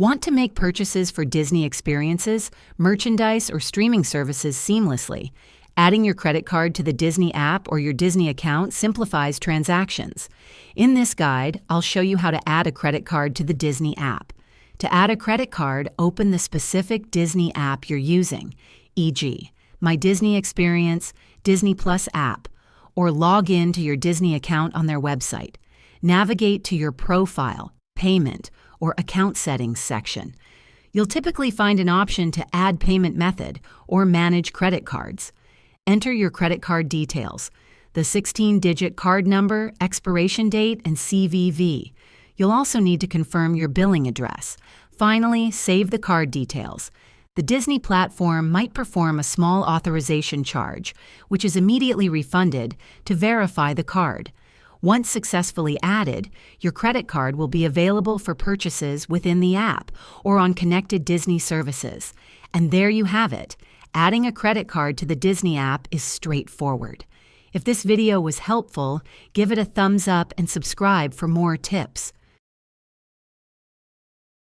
Want to make purchases for Disney experiences, merchandise, or streaming services seamlessly? Adding your credit card to the Disney app or your Disney account simplifies transactions. In this guide, I'll show you how to add a credit card to the Disney app. To add a credit card, open the specific Disney app you're using, e.g., My Disney Experience, Disney Plus app, or log in to your Disney account on their website. Navigate to your Profile, Payment, or Account Settings section. You'll typically find an option to add payment method or manage credit cards. Enter your credit card details, the 16-digit card number, expiration date, and CVV. You'll also need to confirm your billing address. Finally, save the card details. The Disney platform might perform a small authorization charge, which is immediately refunded, to verify the card. Once successfully added, your credit card will be available for purchases within the app or on connected Disney services. And there you have it. Adding a credit card to the Disney app is straightforward. If this video was helpful, give it a thumbs up and subscribe for more tips.